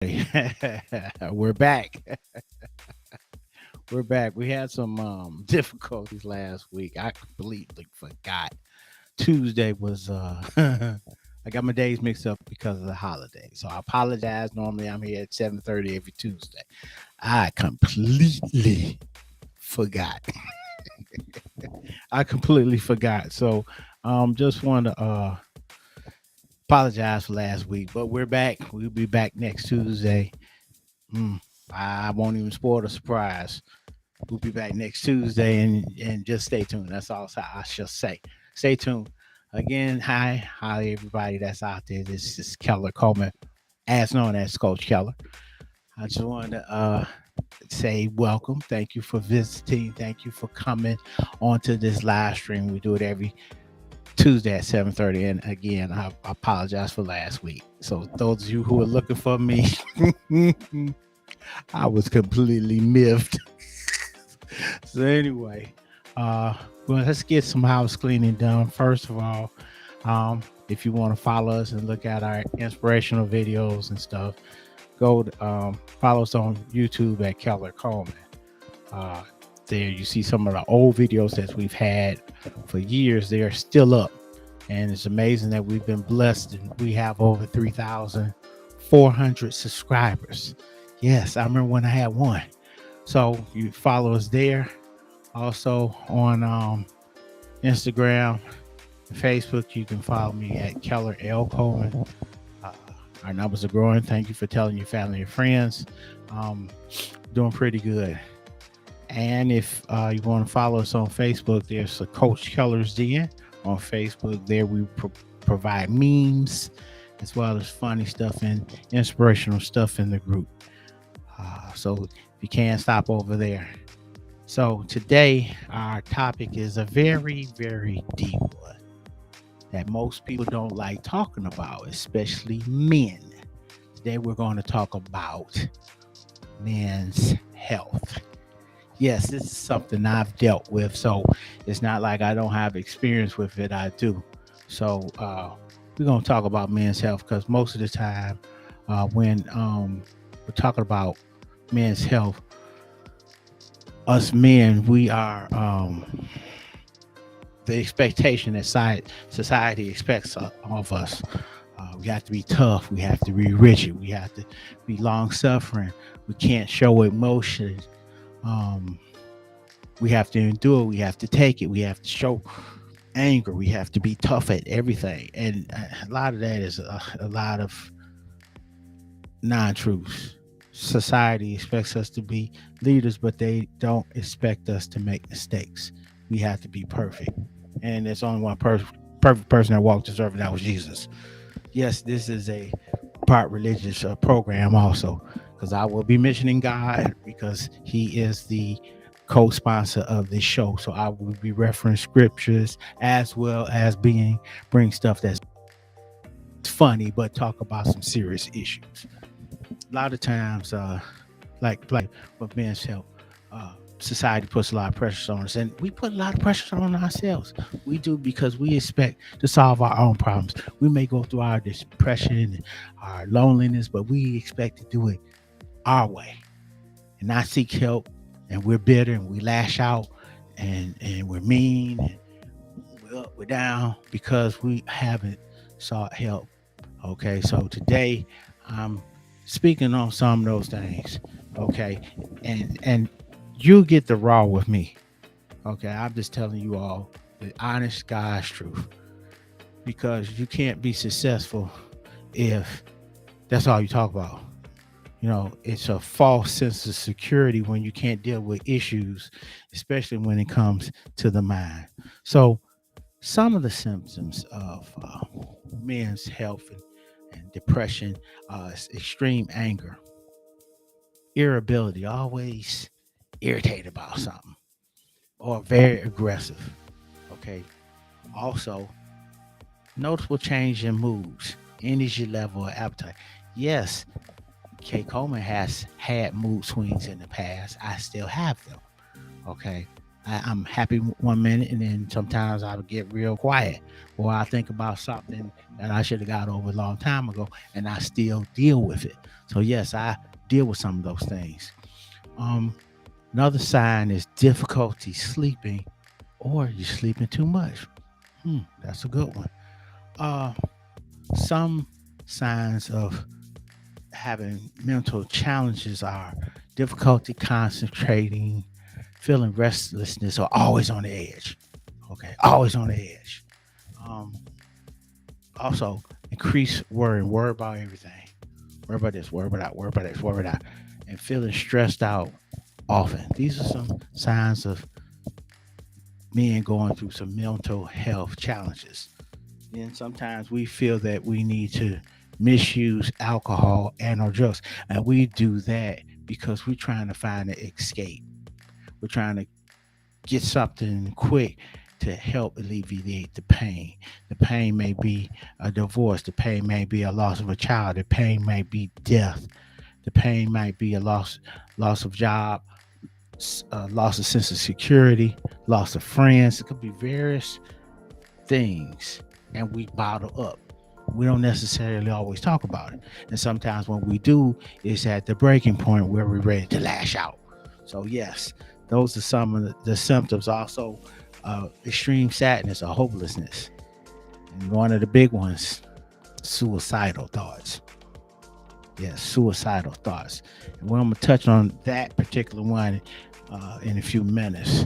We're back. We're back. We had some difficulties last week. I completely forgot. Tuesday was I got my days mixed up because of the holiday. So I apologize. Normally I'm here at 7:30 every Tuesday. I completely forgot. I completely forgot. So just want to apologize for last week, but we're back. We'll be back next Tuesday. Mm, I won't even spoil the surprise. We'll be back next Tuesday and just stay tuned. That's all I shall say. Stay tuned. Again, hi everybody that's out there. This is Keller Coleman, as known as Coach Keller. I just wanted to say welcome. Thank you for visiting. Thank you for coming onto this live stream. We do it every Tuesday at 7:30. And again, I apologize for last week. So those of you who are looking for me, I was completely miffed. So anyway, uh, well, let's get some house cleaning done. First of all, if you want to follow us and look at our inspirational videos and stuff, go to, follow us on YouTube at Keller Coleman. Uh, there you see some of the old videos that we've had for years. They are still up, and it's amazing that we've been blessed and we have over 3,400 subscribers. Yes, I remember when I had one. So you follow us there. Also on Instagram, Facebook, you can follow me at Keller L. Coleman. Uh, our numbers are growing. Thank you for telling your family and friends. Um, Doing pretty good. And if you want to follow us on Facebook, there's a Coach Keller's Den on Facebook. There we provide memes as well as funny stuff and inspirational stuff in the group. So if you can, stop over there. So today our topic is a very, very deep one that most people don't like talking about, especially men. Today we're going to talk about men's health. Yes, this is something I've dealt with, so it's not like I don't have experience with it. I do. So we're going to talk about men's health because most of the time when we're talking about men's health, us men, we are the expectation that society expects of us. We have to be tough. We have to be rigid. We have to be long suffering. We can't show emotion. Um, we have to endure. We have to take it. We have to show anger. We have to be tough at everything. And a lot of that is a lot of non-truths. Society expects us to be leaders, but they don't expect us to make mistakes. We have to be perfect. And there's only one perfect person that walked this earth, and that was Jesus. Yes, this is a part religious program also, because I will be mentioning God because He is the co-sponsor of this show. So I will be referencing scriptures as well as bring stuff that's funny, but talk about some serious issues. A lot of times, like with men's health, society puts a lot of pressure on us, and we put a lot of pressure on ourselves. We do because we expect to solve our own problems. We may go through our depression and our loneliness, but we expect to do it our way and not seek help. And we're bitter and we lash out and we're mean and we're down because we haven't sought help. Okay, so today I'm speaking on some of those things. Okay, and you get the raw with me. Okay, I'm just telling you all the honest God's truth because you can't be successful if that's all you talk about. It's a false sense of security when you can't deal with issues, especially when it comes to the mind. So, some of the symptoms of men's health and depression, is extreme anger, irritability, always irritated about something, or very aggressive. Okay. Also, noticeable change in moods, energy level, or appetite. Yes, Kay Coleman has had mood swings in the past. I still have them. Okay. I'm happy one minute, and then sometimes I would get real quiet, or I think about something that I should have got over a long time ago, and I still deal with it. So yes, I deal with some of those things. Um, Another sign is difficulty sleeping, or you're sleeping too much. That's a good one. Uh, some signs of having mental challenges are difficulty concentrating, feeling restlessness, or always on the edge. Okay, always on the edge. Um, Also, increase worry about everything. Worry about this, worry about that, worry about this, worry about that, and feeling stressed out often. These are some signs of men going through some mental health challenges. Then sometimes we feel that we need to misuse alcohol and or drugs, and we do that because we're trying to find an escape. We're trying to get something quick to help alleviate the pain. The pain may be a divorce. The pain may be a loss of a child. The pain may be death. The pain might be a loss of job, loss of sense of security, loss of friends. It could be various things, and we bottle up. We don't necessarily always talk about it, and sometimes when we do, it's at the breaking point where we're ready to lash out. So yes, those are some of the symptoms. Also, extreme sadness or hopelessness, and one of the big ones, suicidal thoughts. Yes, suicidal thoughts. And we're going to touch on that particular one in a few minutes.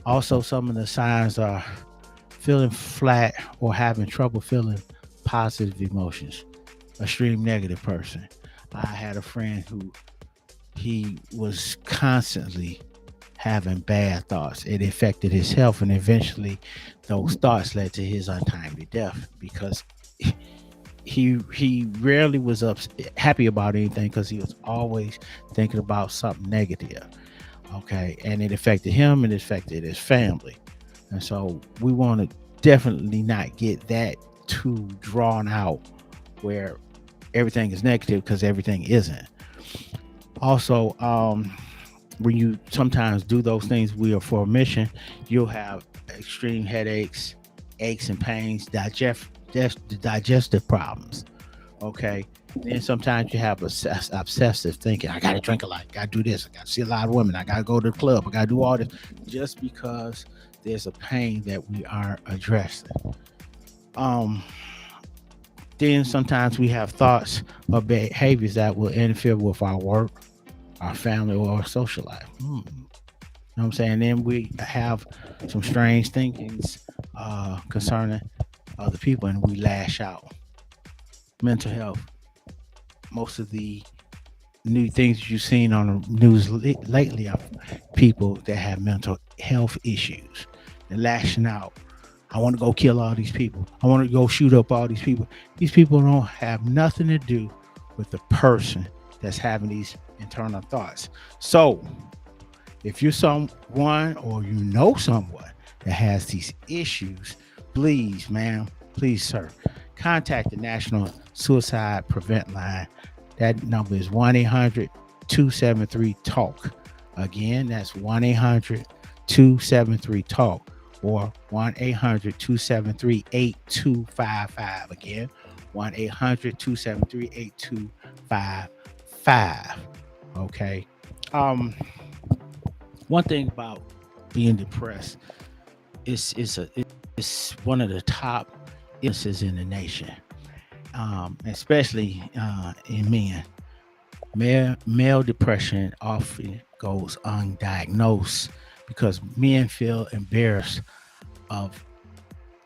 Also, some of the signs are feeling flat or having trouble feeling positive emotions. Extreme negative person. I had a friend who he was constantly having bad thoughts. It affected his health, and eventually, those thoughts led to his untimely death because he rarely was happy about anything because he was always thinking about something negative. Okay, and it affected him and it affected his family, and so we want to definitely not get that too drawn out where everything is negative because everything isn't. Also, when you sometimes do those things we are for a mission, you'll have extreme headaches, aches and pains, digestive problems. Okay. Then sometimes you have obsessive thinking. I got to drink a lot. Got to do this. I got to see a lot of women. I got to go to the club. I got to do all this just because there's a pain that we are addressing. Um, then sometimes we have thoughts or behaviors that will interfere with our work, our family, or our social life. You know what I'm saying? Then we have some strange thinkings concerning other people, and we lash out. Mental health. Most of the new things you've seen on the news lately are people that have mental health issues. They're lashing out. I want to go kill all these people. I want to go shoot up all these people. These people don't have nothing to do with the person that's having these internal thoughts. So, if you're someone or you know someone that has these issues, please, ma'am, please, sir, contact the National Suicide Prevent Line. That number is 1 800 273 TALK. Again, that's 1 800 273 TALK or 1 800 273 8255. Again, 1 800 273 8255. Okay. Um, One thing about being depressed is one of the top illnesses in the nation, especially in men. Male depression often goes undiagnosed because men feel embarrassed of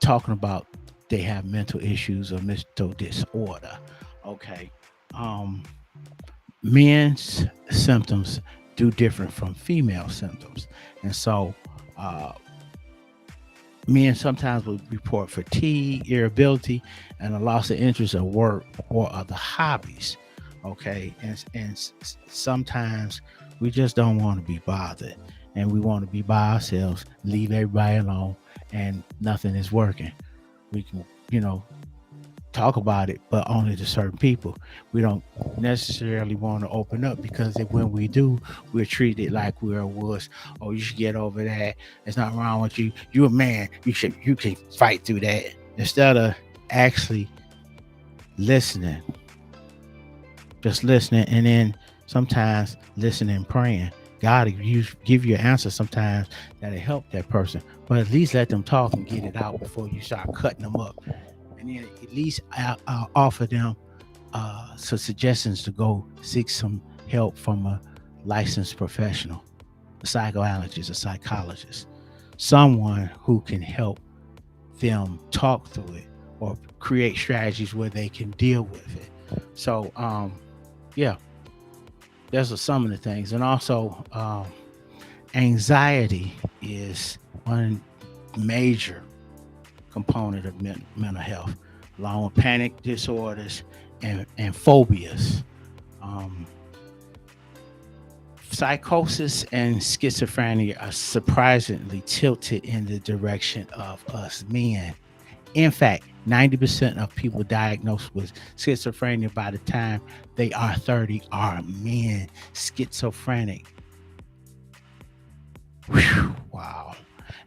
talking about they have mental issues or mental disorder. Okay. Um, Men's symptoms do different from female symptoms. And so men sometimes will report fatigue, irritability, and a loss of interest in work or other hobbies. Okay. And sometimes we just don't want to be bothered and we want to be by ourselves, leave everybody alone, and nothing is working. We can, talk about it, but only to certain people. We don't necessarily want to open up because when we do, we're treated like we're a wuss. Oh, you should get over that. There's nothing wrong with you. You're a man. You can fight through that. Instead of actually listening, just listening, and then sometimes listening and praying. God give you an answer sometimes that'll help that person, but at least let them talk and get it out before you start cutting them up. And then at least I'll offer them some suggestions to go seek some help from a licensed professional, a psychologist, a psychologist, someone who can help them talk through it or create strategies where they can deal with it. So, yeah, those are some of the things. And also, anxiety is one major component of mental health, along with panic disorders and phobias. Psychosis and schizophrenia are surprisingly tilted in the direction of us men. In fact, 90% of people diagnosed with schizophrenia by the time they are 30 are men. Schizophrenic. Whew, wow.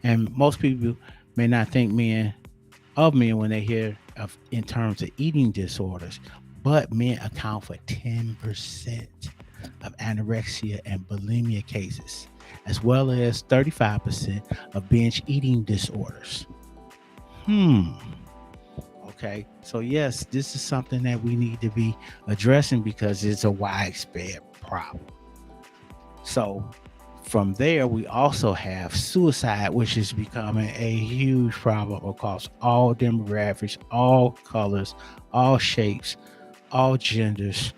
And most people may not think of men when they hear of in terms of eating disorders, but men account for 10% of anorexia and bulimia cases, as well as 35% of binge eating disorders. Okay, so yes, this is something that we need to be addressing because it's a widespread problem. So from there, we also have suicide, which is becoming a huge problem across all demographics, all colors, all shapes, all genders.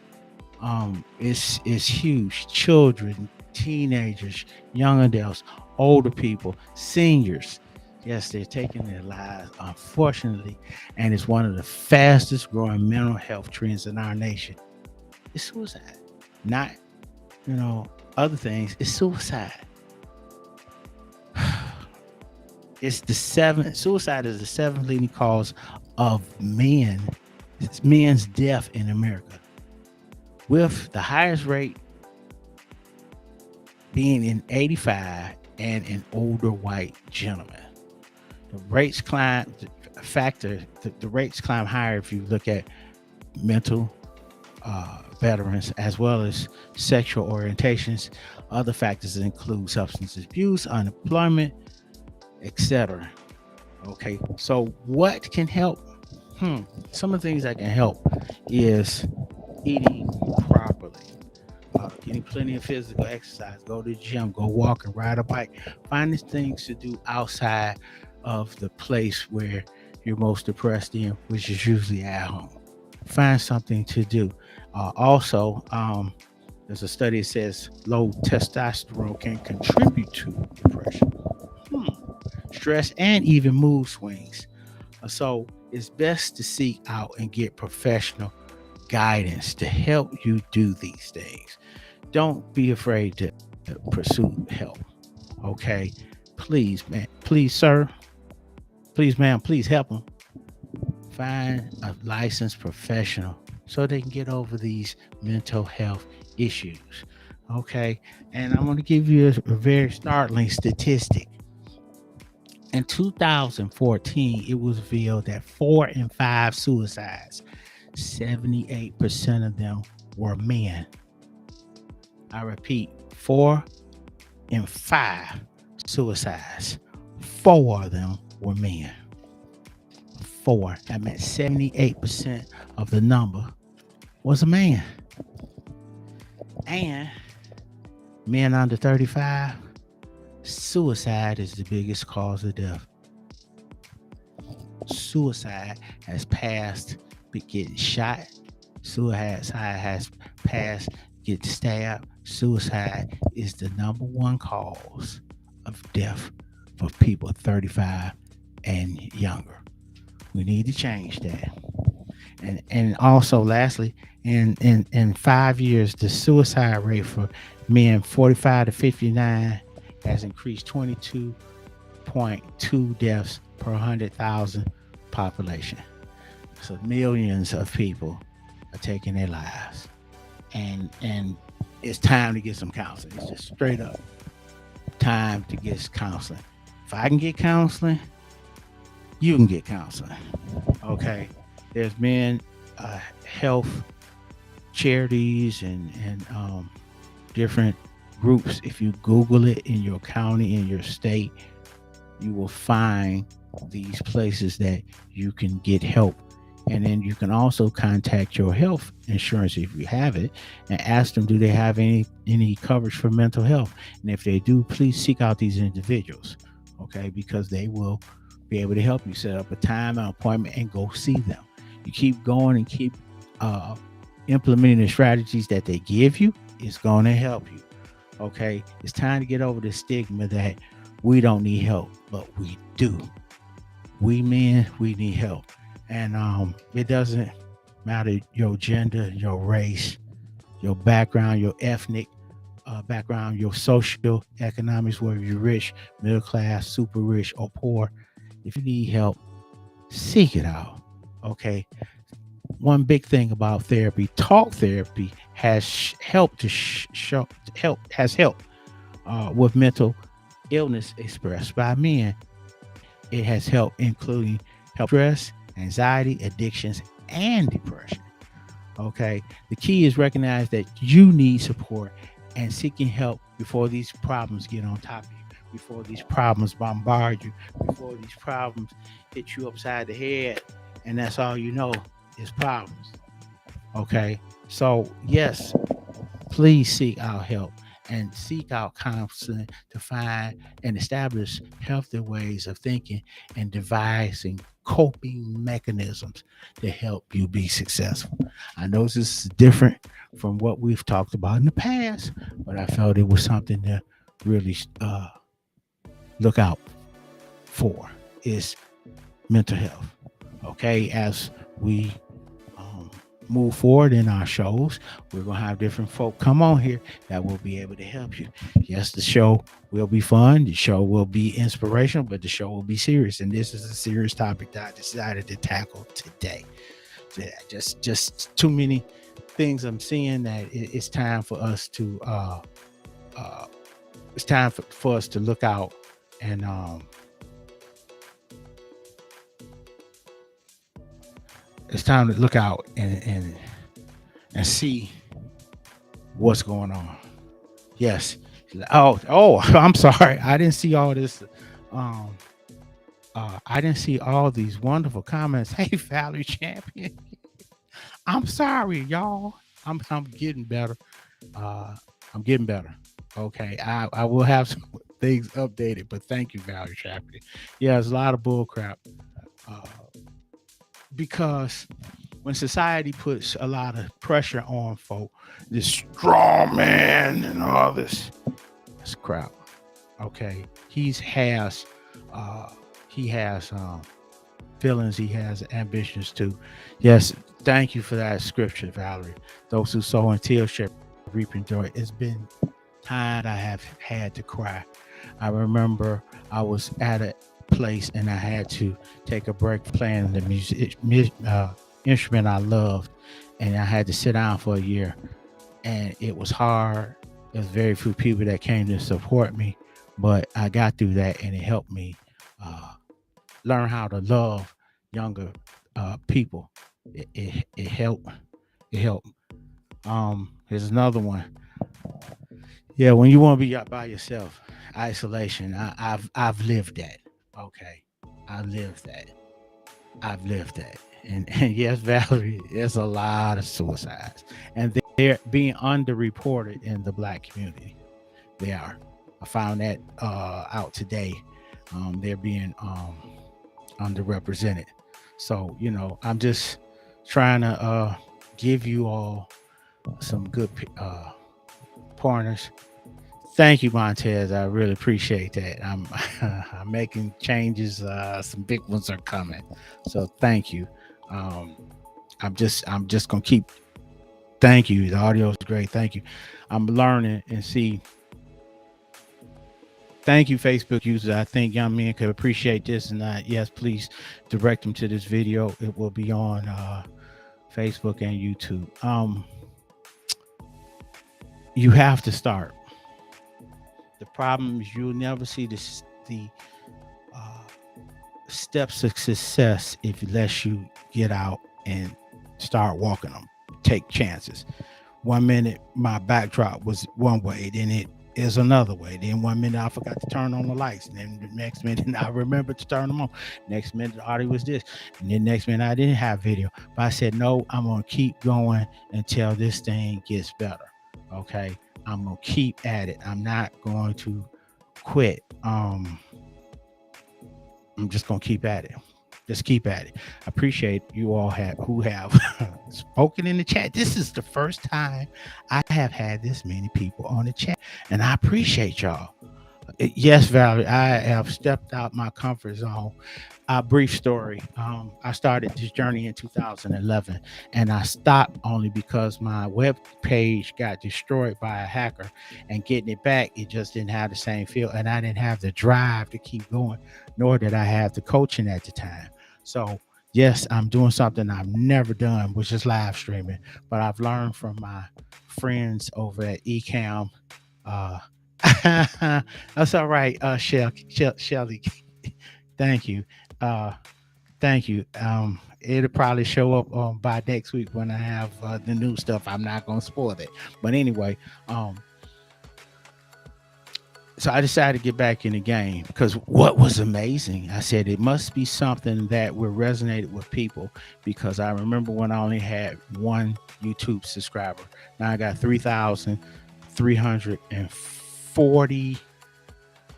It's huge. Children, teenagers, young adults, older people, seniors. Yes, they're taking their lives, unfortunately, and it's one of the fastest growing mental health trends in our nation. It's suicide, not other things. It's suicide. Suicide is the seventh leading cause of men's death in America, with the highest rate being in 85 and in older white gentlemen. The rates climb. The rates climb higher if you look at mental veterans, as well as sexual orientations. Other factors include substance abuse, unemployment, etc. Okay, so what can help? Some of the things that can help is eating properly, getting plenty of physical exercise, go to the gym, go walk and ride a bike. Find things to do outside of the place where you're most depressed in, which is usually at home. Find something to do. Also, there's a study that says low testosterone can contribute to depression, stress, and even mood swings. So it's best to seek out and get professional guidance to help you do these things. Don't be afraid to pursue help. Okay, please, man, please, sir, please, ma'am, please help them find a licensed professional so they can get over these mental health issues. Okay, and I'm going to give you a very startling statistic. In 2014, it was revealed that 4 in 5 suicides, 78% of them were men. I repeat, 4 in 5 suicides, 4 of them were men. 4. That meant 78% of the number was a man. And men under 35, suicide is the biggest cause of death. Suicide has passed getting shot. Suicide has passed getting stabbed. Suicide is the number one cause of death for people 35 and younger. We need to change that. And also, lastly, in 5 years, the suicide rate for men 45 to 59 has increased 22.2 deaths per 100,000 population. So millions of people are taking their lives, and it's time to get some counseling. It's just straight up time to get counseling. If I can get counseling, you can get counseling. Okay, there's been health charities and different groups. If you Google it in your county, in your state, you will find these places that you can get help. And then you can also contact your health insurance if you have it and ask them, do they have any coverage for mental health? And if they do, please seek out these individuals, okay? Because they will be able to help you set up a time, an appointment, and go see them. You keep going and keep uh, implementing the strategies that they give you, it's going to help you. Okay, it's time to get over the stigma that we don't need help, but we do. We men, we need help, and it doesn't matter your gender, your race, your background, your ethnic background, your social economics, whether you're rich, middle class, super rich, or poor. If you need help, seek it out. Okay. One big thing about therapy, talk therapy, has helped to help with mental illness expressed by men. It has helped, including help stress, anxiety, addictions, and depression. Okay. The key is recognize that you need support and seeking help before these problems get on top of you, before these problems bombard you, before these problems hit you upside the head, and that's all you know is problems. Okay. So, yes, please seek out help and seek out counseling to find and establish healthy ways of thinking and devising coping mechanisms to help you be successful. I know this is different from what we've talked about in the past, but I felt it was something to really look out for is mental health. Okay, as we um, move forward in our shows, we're going to have different folk come on here that will be able to help you. Yes, the show will be fun, the show will be inspirational, but the show will be serious. And this is a serious topic that I decided to tackle today. Just too many things I'm seeing that it's time for us to uh, it's time for us to look out and it's time to look out and see what's going on. Yes. Oh, I'm sorry. I didn't see all this. Um, I didn't see all these wonderful comments. Hey, Valerie Champion. I'm sorry, y'all. I'm getting better. Uh, I'm getting better. Okay. I will have some things updated, but thank you, Valerie Champion. Yeah, there's a lot of bull crap. Uh, because when society puts a lot of pressure on folk, this strong man and all this crap. Okay, uh, he has feelings, he has ambitions too. Yes, thank you for that scripture, Valerie. Those who sow in tears shall reap in joy. It's been time I have had to cry. I remember I was at a place and I had to take a break playing the instrument I loved, and I had to sit down for a year, and it was hard. There's very few people that came to support me, but I got through that, and it helped me uh, learn how to love younger people. It helped. It helped. Here's another one. Yeah, when you want to be by yourself, isolation. I've lived that. Okay, I lived that. I've lived that. And yes, Valerie, there's a lot of suicides, and they're being underreported in the black community. They are. I found that out today. They're being underrepresented. So I'm just trying to give you all some good pointers. Thank you, Montez. I really appreciate that. I'm making changes. Some big ones are coming. So thank you. Um, I'm just gonna keep. Thank you. The audio is great. Thank you. I'm learning and see Thank you, Facebook users. I think young men could appreciate this, and yes, please direct them to this video. It will be on Facebook and YouTube. You have to start. The problem is you'll never see the uh, steps of success if unless you get out and start walking them. Take chances. 1 minute my backdrop was one way, then it is another way. Then 1 minute I forgot to turn on the lights. And then the next minute I remembered to turn them on. Next minute the audio was this. And then next minute I didn't have video. But I said, no, I'm gonna keep going until this thing gets better. Okay. I'm gonna keep at it. I'm not going to quit. I'm just gonna keep at it. Just keep at it. I appreciate you all who have spoken in the chat. This is the first time I have had this many people on the chat, and I appreciate y'all. Yes, Valerie, I have stepped out my comfort zone. A brief story. I started this journey in 2011, and I stopped only because my web page got destroyed by a hacker, and getting it back, it just didn't have the same feel, and I didn't have the drive to keep going, nor did I have the coaching at the time. So yes, I'm doing something I've never done, which is live streaming, but I've learned from my friends over at Ecamm. That's all right, Shelly. Thank you. Uh, Thank you. It'll probably show up by next week when I have the new stuff. I'm not gonna spoil it, but anyway, so I decided to get back in the game because what was amazing, I said it must be something that will resonate with people, because I remember when I only had one YouTube subscriber. Now I got 3,340.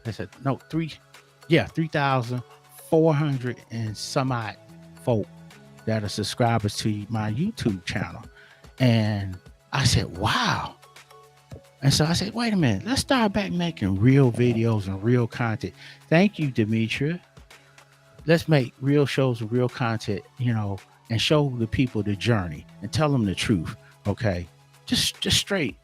I said no, 3,400 and some odd folk that are subscribers to my YouTube channel. And I said, wow. And so I said, wait a minute, let's start back making real videos and real content. Thank you, Demetria. Let's make real shows and real content, and show the people the journey and tell them the truth. Okay. Just straight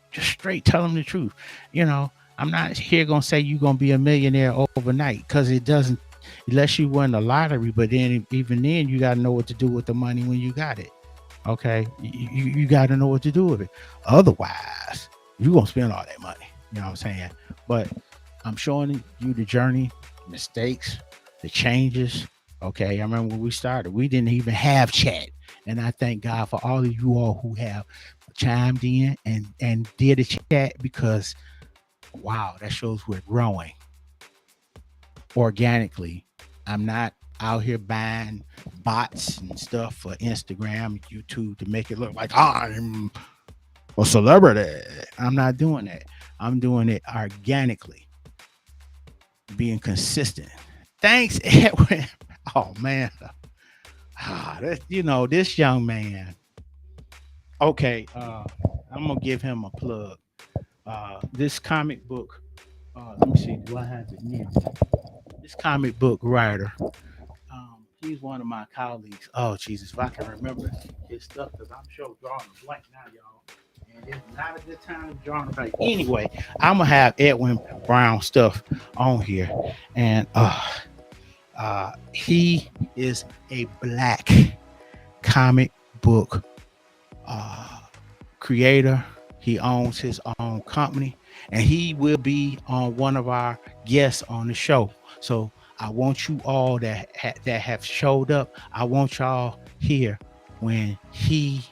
tell them the truth. I'm not here going to say you're going to be a millionaire overnight, because it doesn't, unless you win the lottery. But then, even then, you got to know what to do with the money when you got it. Okay. You got to know what to do with it. Otherwise, you're going to spend all that money. You know what I'm saying? But I'm showing you the journey, mistakes, the changes. Okay. I remember when we started, we didn't even have chat. And I thank God for all of you all who have chimed in and did a chat, because wow, that shows we're growing organically. I'm not out here buying bots and stuff for Instagram and YouTube to make it look like I'm a celebrity. I'm not doing that. I'm doing it organically, being consistent. Thanks, Edwin. Oh man. This young man. Okay, I'm gonna give him a plug. This comic book, let me see, do I have it near? This comic book writer, he's one of my colleagues. Oh Jesus, if I can remember his stuff, because I'm sure drawing a blank now, y'all. And it's not a good time to draw a blank. Anyway, I'm gonna have Edwin Brown stuff on here, and he is a Black comic book creator. He owns his own company, and he will be on one of our guests on the show. So I want you all that have showed up, I want y'all here when he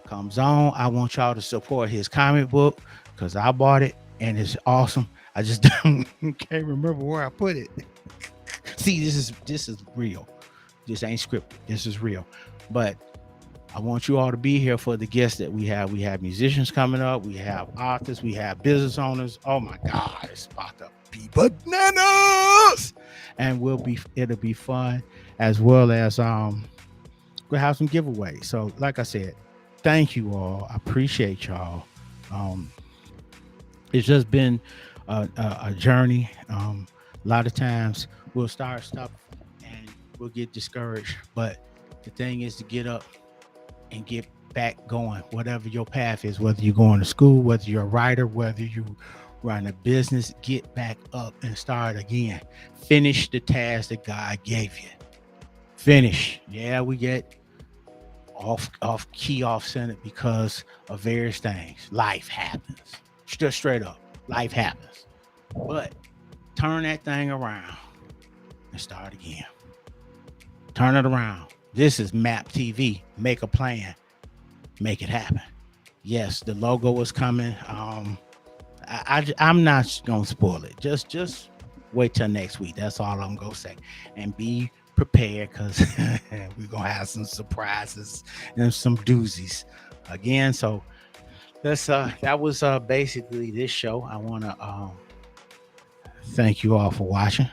comes on. I want y'all to support his comic book, because I bought it and it's awesome. I just can't remember where I put it. See, this is real. This ain't scripted. This is real. But I want you all to be here for the guests that we have. We have musicians coming up. We have authors. We have business owners. Oh my God, it's about to be bananas! And it'll be fun, as well as we'll have some giveaways. So, like I said, thank you all. I appreciate y'all. It's just been a journey. A lot of times we'll start stuff and we'll get discouraged, but the thing is to get up and get back going, whatever your path is, whether you're going to school, whether you're a writer, whether you run a business, get back up and start again. Finish the task that God gave you. Finish. Yeah, we get off key, off center because of various things. Life happens. Just straight up. Life happens. But turn that thing around and start again. Turn it around. This is Map TV. Make a plan. Make it happen. Yes, the logo is coming. I'm not gonna spoil it. Just wait till next week. That's all I'm gonna say. And be prepared because we're gonna have some surprises and some doozies again. So that was basically this show. I wanna thank you all for watching.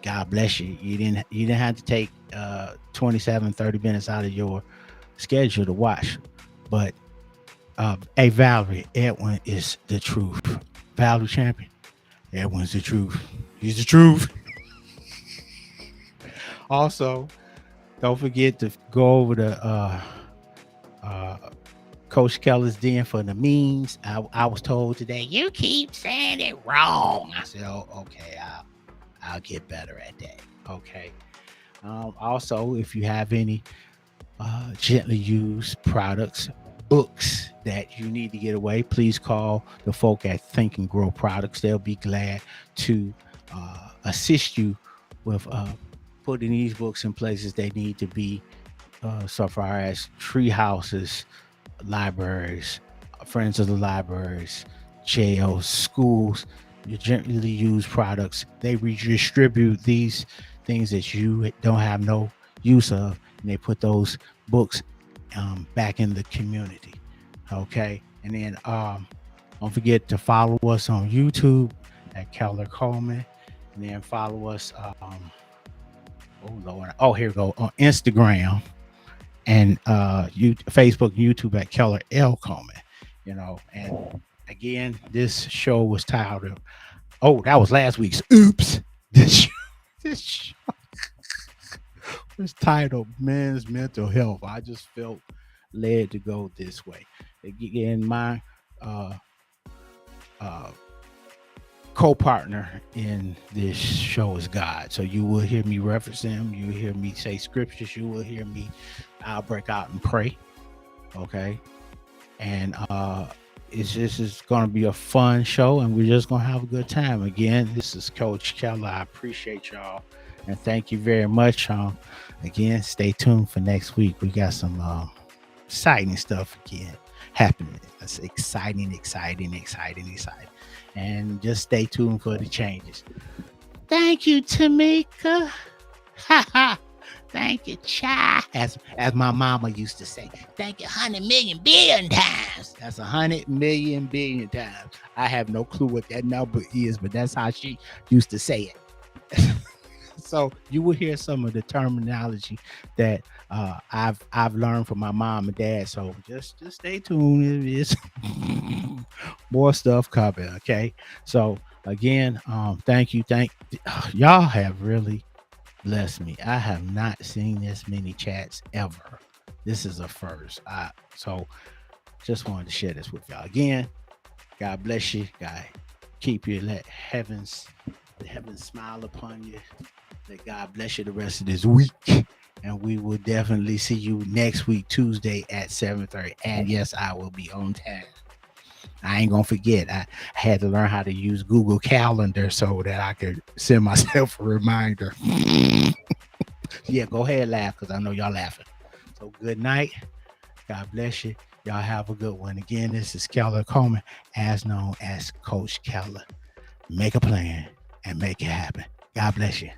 God bless you. You didn't have to take 27-30 minutes out of your schedule to watch. But hey, Valerie, Edwin is the truth. Valerie Champion, Edwin's the truth. He's the truth. Also, don't forget to go over to Coach Keller's Den for the memes. I was told today, you keep saying it wrong. I said, oh, okay, I'll get better at that. Okay. Also, if you have any gently used products, books that you need to get away, please call the folk at Think and Grow Products. They'll be glad to assist you with putting these books in places they need to be, so far as tree houses, libraries, friends of the libraries, jails, schools. Your gently used products, they redistribute these things that you don't have no use of, and they put those books back in the community. Okay. And then don't forget to follow us on YouTube at Keller Coleman, and then follow us oh Lord, oh here we go, on Instagram and Facebook, YouTube at Keller L Coleman. And again, this show was titled, oh, that was last week's oops. This show was titled Men's Mental Health. I just felt led to go this way. Again, my co-partner in this show is God. So you will hear me reference him. You will hear me say scriptures. You will hear me, I'll break out and pray. Okay. And it's just going to be a fun show, and we're just going to have a good time. Again, this is Coach Keller. I appreciate y'all, and thank you very much. Again, stay tuned for next week. We got some exciting stuff again happening. That's exciting. And just stay tuned for the changes. Thank you, Tamika. Thank you, Cha. As my mama used to say, thank you 100 million billion times. That's 100 million billion times. I have no clue what that number is, but that's how she used to say it. So you will hear some of the terminology that I've learned from my mom and dad. So just stay tuned. It's more stuff coming. Okay. So again, thank you. Y'all have really blessed me. I have not seen this many chats ever. This is a first. So just wanted to share this with y'all. Again, God bless you. God keep you. Let the heavens smile upon you. Let God bless you the rest of this week. And we will definitely see you next week, Tuesday at 7:30. And yes, I will be on time. I ain't gonna forget. I had to learn how to use Google Calendar so that I could send myself a reminder. Yeah, go ahead and laugh, because I know y'all laughing. So good night. God bless you. Y'all have a good one. Again, this is Keller Coleman, as known as Coach Keller. Make a plan and make it happen. God bless you.